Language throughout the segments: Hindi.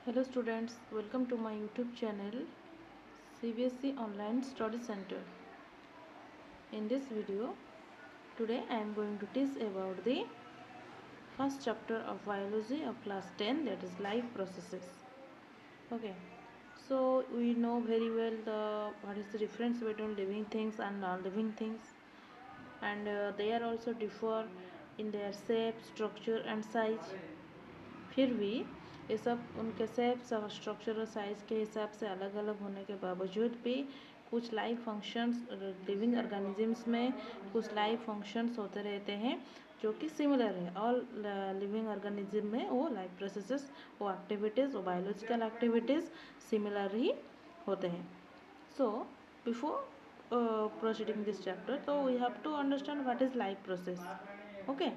Hello students, welcome to my YouTube channel CBSE Online Study Center. In this video, today I am going to teach about the first chapter of biology of class 10, that is life processes. Okay, so we know very well what is the difference between living things and non-living things, and they are also differ in their shape, structure and size. फिर भी ये सब उनके शेप स्ट्रक्चर और साइज़ के हिसाब से अलग अलग होने के बावजूद भी कुछ लाइफ फंक्शंस लिविंग ऑर्गेनिजम्स में कुछ लाइफ फंक्शंस होते रहते हैं जो कि सिमिलर है। ऑल लिविंग ऑर्गेनिज्म में वो लाइफ प्रोसेसेस, वो एक्टिविटीज़, वो बायोलॉजिकल एक्टिविटीज़ सिमिलर ही होते हैं। So before proceeding this chapter, so we have to understand what is life process. Okay,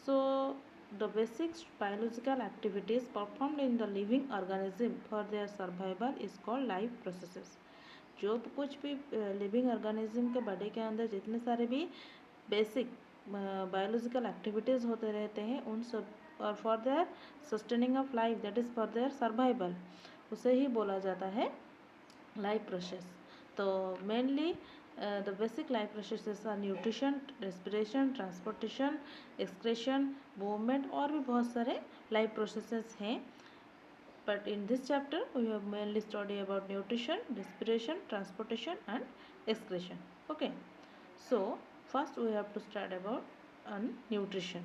so the basic biological activities performed in the living organism for their survival is called life processes. जो कुछ भी लिविंग ऑर्गेनिज्म के बॉडी के अंदर जितने सारे भी बेसिक बायोलॉजिकल एक्टिविटीज़ होते रहते हैं उन सब और for their sustaining of life, that is for their survival, उसे ही बोला जाता है लाइफ प्रोसेस। तो mainly the basic life processes are nutrition, respiration, transportation, excretion, movement और भी बहुत सारे लाइफ प्रोसेसेस हैं। But in this chapter we have mainly study about nutrition, respiration, transportation and excretion. Okay, so first we have to start about nutrition.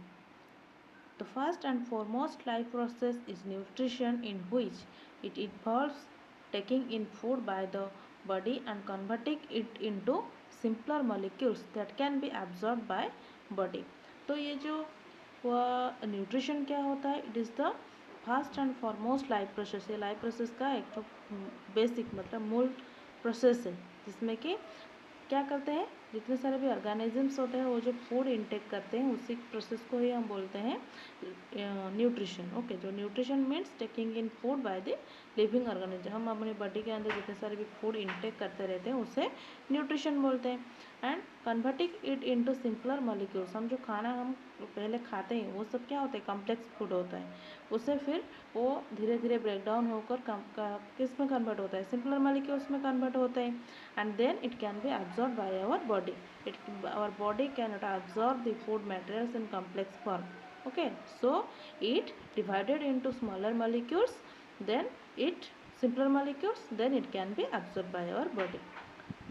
The first and foremost life process is nutrition, in which it involves taking in food by the body and converting it into simpler molecules that can be absorbed by body. तो ये जो वह न्यूट्रिशन क्या होता है, it is the first and foremost life process. ये लाइफ प्रोसेस का एक तो बेसिक मतलब मूल प्रोसेस है जिसमें कि क्या करते हैं, जितने सारे भी ऑर्गेनिजम्स होते हैं वो जो फूड इनटेक करते हैं उसी प्रोसेस को ही हम बोलते हैं न्यूट्रिशन। ओके, जो nutrition means taking in food by the living organism. हम अपने बॉडी के अंदर जितने सारे भी फूड इनटेक करते रहते हैं उसे न्यूट्रिशन बोलते हैं। And converting it into simpler molecules, हम जो खाना हम पहले खाते हैं वो सब क्या होता है, कॉम्प्लेक्स फूड होता है। उसे फिर वो धीरे धीरे ब्रेक डाउन होकर किस में कन्वर्ट होता है, सिंपलर मॉलिक्यूल्स में कन्वर्ट होता है। And then it can be absorbed by our body. Our body cannot absorb the food materials in complex form. Okay, so it divided into smaller molecules, then it simpler molecules, then it can be absorbed by our body.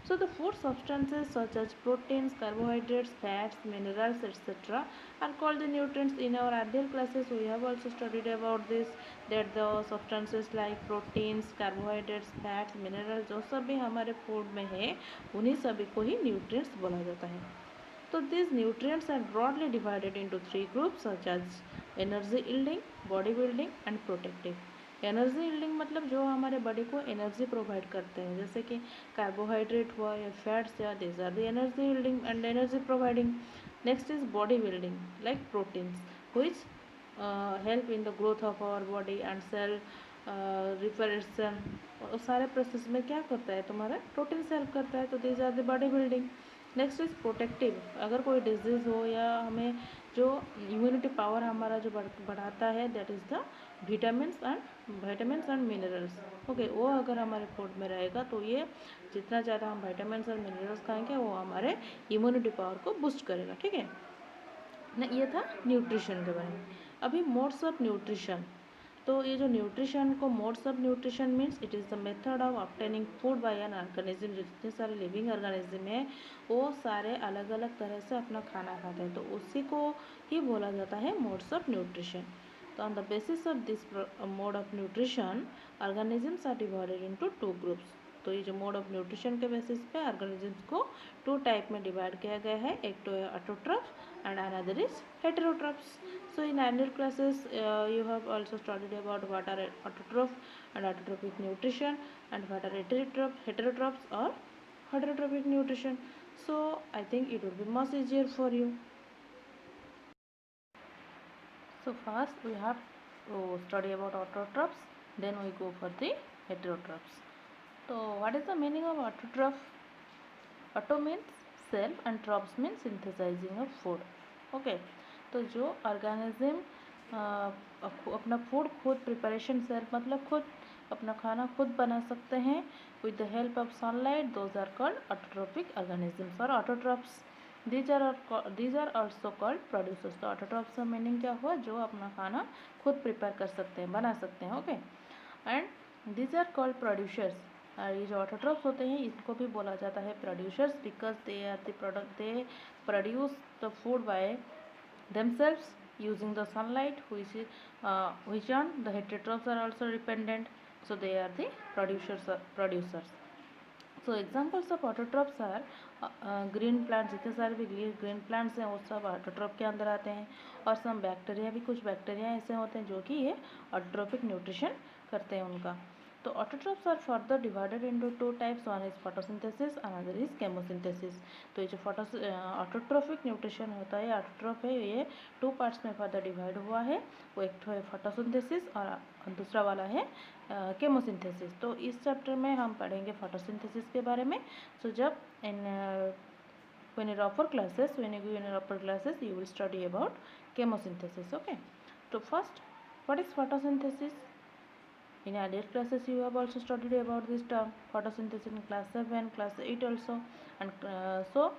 So the food substances such as proteins, carbohydrates, fats, minerals, etc. are called the nutrients. In our earlier classes we have also studied about this, that the substances like proteins, carbohydrates, fats, minerals जो सब भी हमारे फूड में है उन्हीं सभी को ही न्यूट्रिएंट्स बोला जाता है। तो these nutrients are broadly divided into three groups such as energy yielding, body building and protective. Energy yielding मतलब जो हमारे बॉडी को एनर्जी प्रोवाइड करते हैं, जैसे कि कार्बोहाइड्रेट हुआ या फैट्स या this are the energy yielding and energy providing. Next is body building like proteins which help in the growth of our body and cell reparation. सारे प्रोसेस में क्या करता है, तुम्हारा प्रोटीन से हेल्प करता है, तो this are the body building. Next is protective, अगर कोई डिजीज़ हो या हमें जो इम्यूनिटी पावर हमारा जो बढ़ाता है, that is the vitamins and minerals. Okay, वो अगर हमारे फूड में रहेगा तो ये जितना ज़्यादा हम विटामिन्स और मिनरल्स खाएंगे वो हमारे इम्यूनिटी पावर को बूस्ट करेगा। ठीक है ना, ये था न्यूट्रिशन के बारे में। अभी मोड्स ऑफ न्यूट्रिशन, तो ये जो न्यूट्रिशन को modes of nutrition means it is the method of obtaining food by an organism. जितने सारे लिविंग ऑर्गेनिज्म है वो सारे अलग अलग तरह से अपना खाना खाते हैं, तो उसी को ही बोला जाता है मोड्स ऑफ न्यूट्रिशन। तो on the basis of this mode of nutrition organisms are divided into two groups. तो ये जो मोड ऑफ न्यूट्रिशन के बेसिस पे ऑर्गेनिजम्स को टू टाइप में डिवाइड किया गया है, एक तो है autotroph and another is heterotrophs. So in earlier classes you have also studied about what are autotroph and autotrophic nutrition and what are heterotrophs or heterotrophic nutrition. So I think it will be much easier for you. So first we have to study about autotrophs, then we go for the heterotrophs. So what is the meaning of autotroph? Auto means self and trophs means synthesizing of food. Okay, तो जो ऑर्गेनिज्म अपना फूड खुद प्रिपरेशन सेल्फ मतलब खुद अपना खाना खुद बना सकते हैं with the help of sunlight. Those are called autotrophic organisms और autotrophs. These are also called producers. तो ऑटोट्रॉप्स का मीनिंग क्या हुआ? जो अपना खाना खुद प्रिपेयर कर सकते हैं, बना सकते हैं. Okay. And these are called producers. ये जो ऑटोट्रॉप्स होते हैं इनको भी बोला जाता है producers because they are the product, they produce the food by themselves using the sunlight which on the heterotrophs are also dependent, so they are the producers. So examples of autotrophs are green plants. जितने सारे भी ग्रीन प्लांट्स हैं वो सब ऑटोट्रॉप के अंदर आते हैं. और सम बैक्टीरिया भी, कुछ बैक्टीरिया ऐसे होते हैं जो कि ये ऑटोट्रोपिक न्यूट्रिशन करते हैं उनका. तो autotrophs are further divided into two types. One is photosynthesis, another is chemosynthesis. तो ये जो ऑटोट्रोपिक न्यूट्रिशन होता है, ऑटोट्रोप है, ये टू पार्ट्स में फर्दर डिवाइड हुआ है. वो एक तो है फोटोसिंथेसिस और दूसरा वाला है केमोसिंथेसिस. तो इस चैप्टर में हम पढ़ेंगे फोटोसिंथेसिस के बारे में. सो जब when you upper classes, when you go in your upper classes, you will study about chemosynthesis. Okay. So first, what is photosynthesis? In earlier classes you have also studied about this term photosynthesis in class 7, class 8 also. And so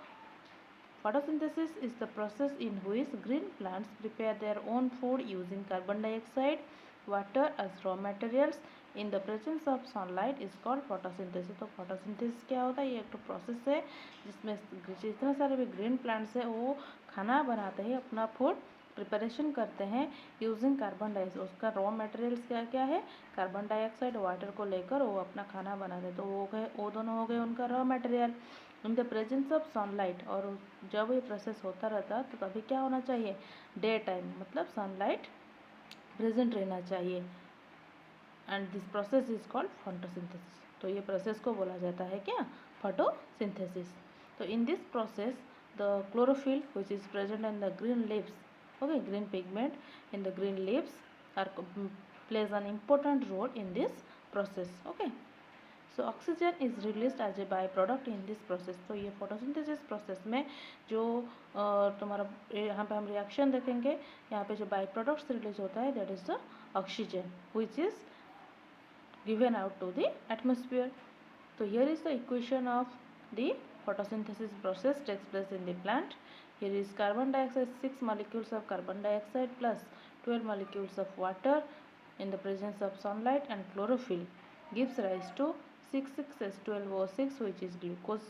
photosynthesis is the process in which green plants prepare their own food using carbon dioxide, water as raw materials in the presence of sunlight is called photosynthesis. तो photosynthesis क्या होता है? ये एक तो प्रोसेस है जिसमें जितने सारे भी ग्रीन प्लांट्स है वो खाना बनाते हैं, अपना फूड प्रिपरेशन करते हैं यूजिंग कार्बन डाइऑक्साइड. उसका रॉ मटेरियल्स क्या क्या है? कार्बन डाइऑक्साइड, वाटर को लेकर वो अपना खाना बनाते. तो वो दोनों हो गए उनका raw material. In the presence of sunlight. और जब ये प्रोसेस होता रहता तो तभी क्या होना चाहिए? डे टाइम, मतलब सनलाइट प्रेजेंट रहना चाहिए. And this process is called photosynthesis. तो ये प्रोसेस को बोला जाता है क्या? फोटोसिंथेसिस. तो in this process the chlorophyll which is present in the green leaves, okay, green pigment in the green leaves are plays an important role in this process. Okay. So oxygen is released as a byproduct in this process. तो ये photosynthesis process में जो तुम्हारा यहाँ पे हम रिएक्शन देखेंगे, यहाँ पे जो बाई प्रोडक्ट्स रिलीज होता है that is the oxygen which is given out to the atmosphere. So here is the equation of the photosynthesis process takes place in the plant. Here is carbon dioxide, 6 molecules of carbon dioxide plus 12 molecules of water in the presence of sunlight and chlorophyll gives rise to 6,6H12O6 which is glucose.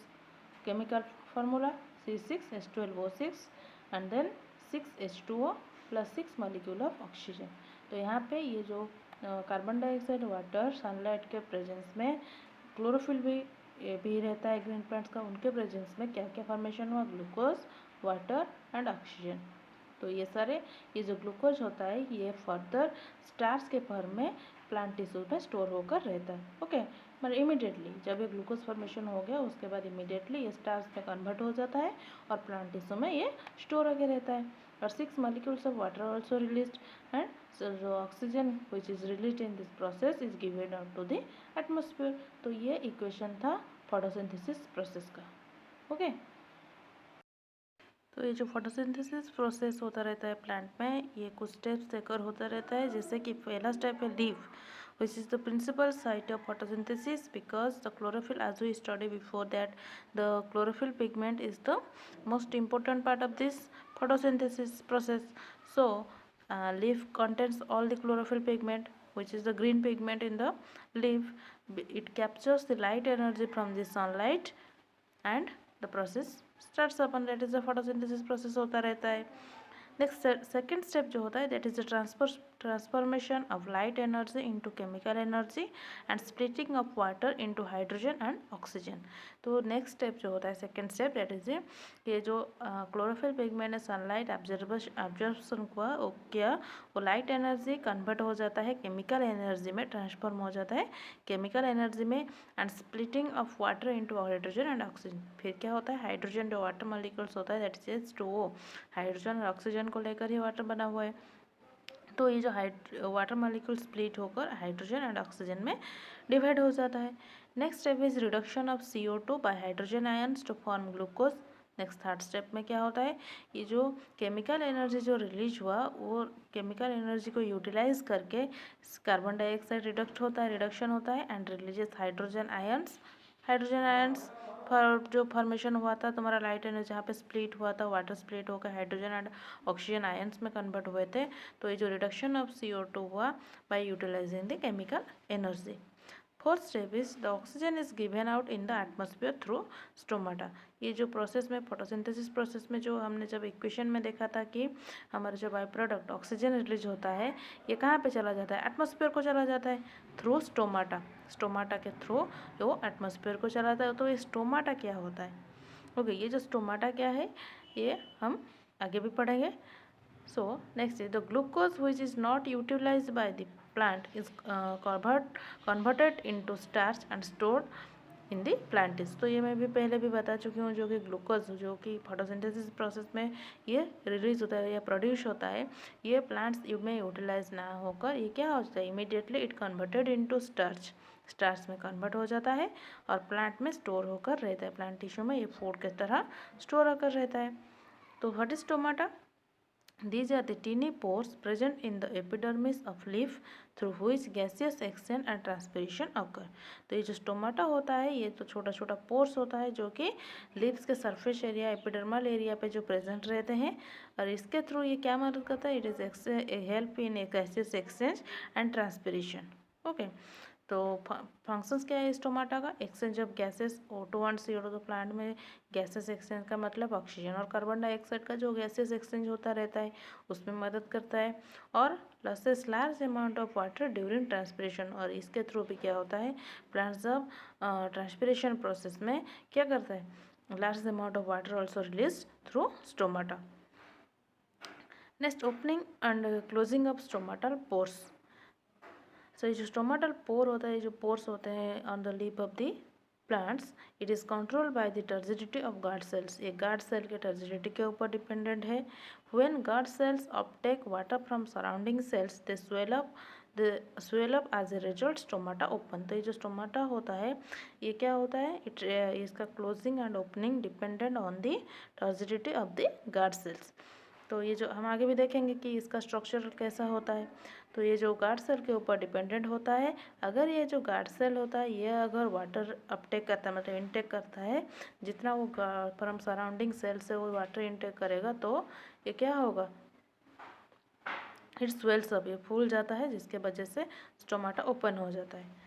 Chemical formula C6H12O6 and then 6H2O plus 6 molecule of oxygen. तो यहाँ पे ये जो कार्बन डाइऑक्साइड, वाटर, सनलाइट के प्रेजेंस में क्लोरोफिल भी रहता है ग्रीन प्लांट्स का, उनके प्रेजेंस में क्या क्या फॉर्मेशन हुआ? Glucose, water and oxygen. तो ये सारे ये जो ग्लूकोज होता है ये फर्दर स्टार्च के फॉर्म में प्लांट टिश्यू में स्टोर होकर रहता है. ओके. मतलब इमीडिएटली जब ये ग्लूकोज फॉर्मेशन हो गया उसके बाद इमीडिएटली ये स्टार्च में कन्वर्ट हो जाता है और प्लांट टिश्यू में ये स्टोर होकर रहता है. और 6 molecules of water are also released and so the oxygen which is released in this process is given out to the atmosphere. तो ये इक्वेशन था फोटोसिंथेसिस प्रोसेस का. ओके. तो ये जो फोटोसिंथेसिस प्रोसेस होता रहता है प्लांट में, ये कुछ स्टेप्स देकर होता रहता है. जैसे कि पहला स्टेप है leaf which is the principal site of photosynthesis because the chlorophyll, as we studied before, that the chlorophyll pigment is the most important part of this photosynthesis process. So leaf contains all the chlorophyll pigment which is the green pigment in the leaf. It captures the light energy from the sunlight and the process starts up and that is the photosynthesis process होता रहता है. नेक्स्ट सेकेंड स्टेप जो होता है that is the transformation of light energy into chemical energy and splitting of water into hydrogen and oxygen. तो नेक्स्ट स्टेप जो होता है सेकेंड स्टेप दैट इज ये जो क्लोरोफिल पिगमेंट ने सनलाइट एब्जॉर्प्शन किया वो लाइट एनर्जी कन्वर्ट हो जाता है केमिकल एनर्जी में, ट्रांसफॉर्म हो जाता है केमिकल एनर्जी में and splitting of water into hydrogen and oxygen. फिर क्या होता है? हाइड्रोजन जो वाटर मॉलिक्यूल्स होता है दैट इज H2O. हाइड्रोजन और ऑक्सीजन को लेकर ही वाटर बना हुआ है. तो ये जो वाटर मॉलिक्यूल स्प्लिट होकर हाइड्रोजन एंड ऑक्सीजन में डिवाइड हो जाता है. Next step is reduction of CO2 by hydrogen ions to form glucose. Next third step में क्या होता है, ये जो केमिकल एनर्जी जो रिलीज हुआ वो केमिकल एनर्जी को यूटिलाइज करके कार्बन डाइऑक्साइड रिडक्शन होता है एंड रिलीजेस हाइड्रोजन आयंस जो फॉर्मेशन हुआ था तुम्हारा लाइट एनर्जी जहाँ पे स्प्लिट हुआ था, वाटर स्प्लिट होकर हाइड्रोजन एंड ऑक्सीजन आयंस में कन्वर्ट हुए थे। तो ये जो रिडक्शन ऑफ CO2 हुआ by utilizing the chemical energy. Fourth step is the oxygen is given out in the atmosphere through stomata. ये जो प्रोसेस में फोटोसिंथेसिस प्रोसेस में जो हमने जब इक्वेशन में देखा था कि हमारा जो बाई प्रोडक्ट ऑक्सीजन रिलीज होता है ये कहाँ पे चला जाता है, एटमॉस्फेयर को चला जाता है थ्रू स्टोमाटा के थ्रू वो एटमॉस्फेयर को चला जाता है। तो ये स्टोमाटा क्या होता है, ओके ये जो स्टोमाटा क्या है ये हम आगे भी पढ़ेंगे। So next is the glucose which is not utilized by the plant is converted into starch and stored इन दी प्लांटिस। तो ये मैं भी पहले भी बता चुकी हूँ, जो कि ग्लूकोज जो कि फोटोसिंथेसिस प्रोसेस में ये रिलीज होता है या प्रोड्यूस होता है, ये प्लांट्स में यूटिलाइज ना होकर ये क्या होता है, immediately it converted into starch में कन्वर्ट हो जाता है और प्लांट में स्टोर होकर रहता है, प्लांट टिश्यू में ये फूड की तरह स्टोर होकर रहता है। तो what is stomata? These are the tiny pores present in the epidermis of leaf through which gaseous exchange and transpiration occur। तो ये जो स्टोमाटा होता है ये तो छोटा छोटा पोर्स होता है जो कि लीव्स के सरफेस एरिया एपिडर्मल एरिया पे जो प्रेजेंट रहते हैं और इसके थ्रू ये क्या मदद करता है, it is help in gaseous exchange and transpiration. Okay तो फंक्शंस क्या है स्टोमाटा का, exchange of gases O2 and CO2। तो प्लांट में गैसेस एक्सचेंज का मतलब ऑक्सीजन और कार्बन डाइऑक्साइड का जो गैसेस एक्सचेंज होता रहता है उसमें मदद करता है और losses large amount of water during transpiration. और इसके थ्रू भी क्या होता है, प्लांट जब ट्रांसपिरेशन प्रोसेस में क्या करता है, large amount of water also release through stomata. Next opening and closing of stomatal pores. So ये जो स्टोमाटल पोर होता है, जो पोर्स होते हैं on the leaf of the plants, it is control by the turgidity of guard cells. ये गार्ड सेल के टर्जिडिटी के ऊपर डिपेंडेंट है। When guard cells uptake water from surrounding cells they swell up as a result stomata open. तो ये जो स्टोमाटा होता है ये क्या होता है, इसका closing and opening dependent on the turgidity of the guard cells. तो ये जो हम आगे भी देखेंगे कि इसका स्ट्रक्चर कैसा होता है। तो ये जो गार्ड सेल के ऊपर डिपेंडेंट होता है, अगर ये जो गार्ड सेल होता है ये अगर वाटर अपटेक करता है मतलब इनटेक करता है, जितना वो फ्रॉम सराउंडिंग सेल से वो वाटर इनटेक करेगा तो ये क्या होगा, इट स्वेल्स अप, ये फूल जाता है जिसके वजह से स्टोमाटा ओपन हो जाता है।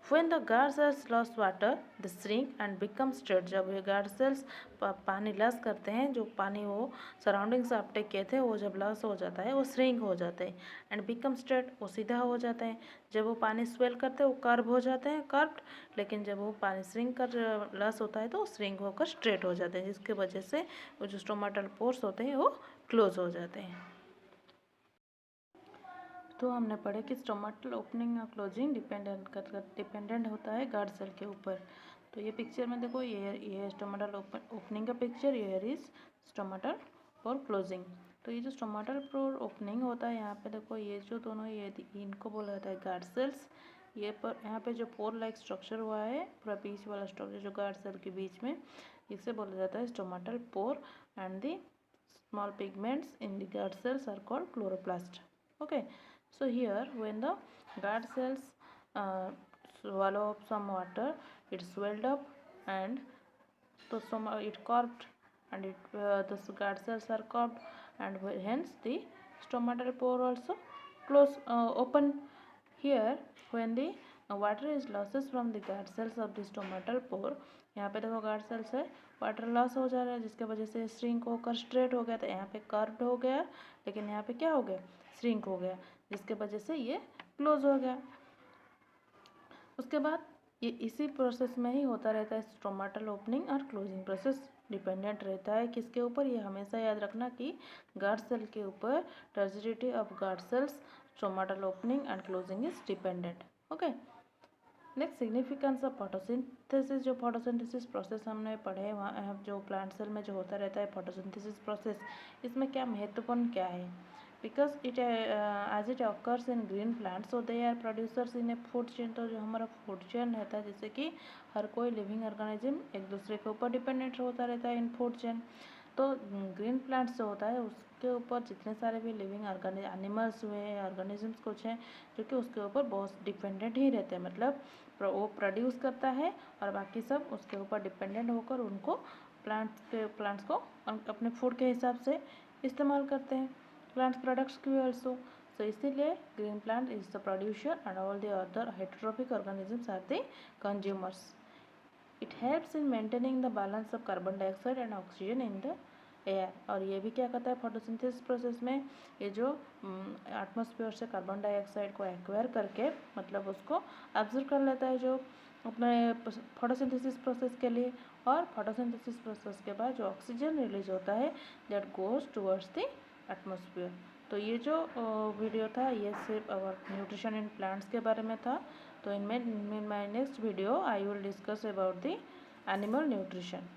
When the guard cells lose water, they shrink and become straight। जब ये गार्ड सेल्स पानी लॉस करते हैं, जो पानी वो सराउंडिंग से अपटेक किए थे वो जब लॉस हो जाता है वो श्रिंक हो जाते हैं एंड बिकम स्ट्रेट, वो सीधा हो जाता है। जब वो पानी स्वेल करते हैं वो कर्व हो जाते हैं कर्व्ड, लेकिन जब वो पानी श्रिंक कर लॉस होता है तो वो श्रिंक होकर स्ट्रेट हो जाते हैं, जिसकी वजह से वो जो स्टोमाटल पोर्स होते हैं वो क्लोज हो जाते हैं। तो हमने पढ़ा कि स्टोमाटल ओपनिंग और क्लोजिंग डिपेंडेंट होता है गार्ड सेल के ऊपर। तो ये पिक्चर में देखो, ये स्टोमाटल ओपनिंग का picture, here is stomatal for closing. तो ये जो स्टोमाटल फॉर ओपनिंग होता है यहाँ पे देखो, ये जो दोनों ये इनको बोला जाता है गार्ड सेल्स। ये पर यहाँ पे जो पोर लाइक स्ट्रक्चर हुआ है पूरा बीच वाला स्ट्रक्चर जो गार्ड सेल के बीच में, इसे बोला जाता है stomatal pore and the small pigments in the guard cells are called chloroplast. Okay, so here when the guard cells swallow up some water, it swelled up and so it curved, and the guard cells are curved, and hence the stomatal pore also open. Here when the water is losses from the guard cells of the stomatal pore, यहाँ पे देखो गार्ड सेल्स है, वाटर लॉस हो जा रहा है जिसके वजह से श्रिंक होकर स्ट्रेट हो गया, तो यहाँ पे कर्व्ड हो गया, लेकिन यहाँ पे क्या हो गया, श्रिंक हो गया, जिसके वजह से ये क्लोज हो गया। उसके बाद ये इसी प्रोसेस में ही होता रहता है, स्टोमाटल ओपनिंग और क्लोजिंग प्रोसेस डिपेंडेंट रहता है किसके ऊपर, ये हमेशा याद रखना कि गार्ड सेल के ऊपर turgidity of guard sales, stomatal opening and closing is dependent. Okay, next significance of photosynthesis. जो फोटोसिंथेसिस प्रोसेस हमने पढ़े वहाँ जो प्लांट सेल में जो होता रहता है फोटोसिंथेसिस प्रोसेस, इसमें क्या महत्वपूर्ण क्या है। Because it as it occurs in green plant, so they are producers in a food chain. तो जो हमारा फूड चेन रहता है, जैसे कि हर कोई लिविंग ऑर्गेनिज्म एक दूसरे के ऊपर डिपेंडेंट होता रहता है इन फूड चेन। तो ग्रीन प्लांट्स जो होता है उसके ऊपर जितने सारे भी लिविंग एनिमल्स हुए, ऑर्गेनिजम्स कुछ हैं जो कि उसके ऊपर बहुत डिपेंडेंट ही रहते हैं, मतलब वो प्रोड्यूस करता है और बाकी सब उसके ऊपर डिपेंडेंट होकर उनको प्लांट्स को अपने फूड के हिसाब से इस्तेमाल करते हैं, प्लांट्स प्रोडक्ट्स की ऑल्सो। सो इसीलिए green plant is the producer and all the other heterotrophic organisms are the consumers. It helps in maintaining the balance of carbon dioxide and oxygen in the air. और ये भी क्या करता है फोटोसिंथेसिस प्रोसेस में, ये जो एटमॉस्फेयर से कार्बन डाइऑक्साइड को एक्वायर करके मतलब उसको ऑब्जर्व कर लेता है जो अपने फोटोसिंथेसिस प्रोसेस के लिए, और फोटोसिंथेसिस प्रोसेस के बाद जो ऑक्सीजन रिलीज होता है that goes towards the atmosphere. तो ये जो वीडियो था ये सिर्फ अवर न्यूट्रिशन इन प्लांट्स के बारे में था। तो in my next video I will discuss about the animal nutrition.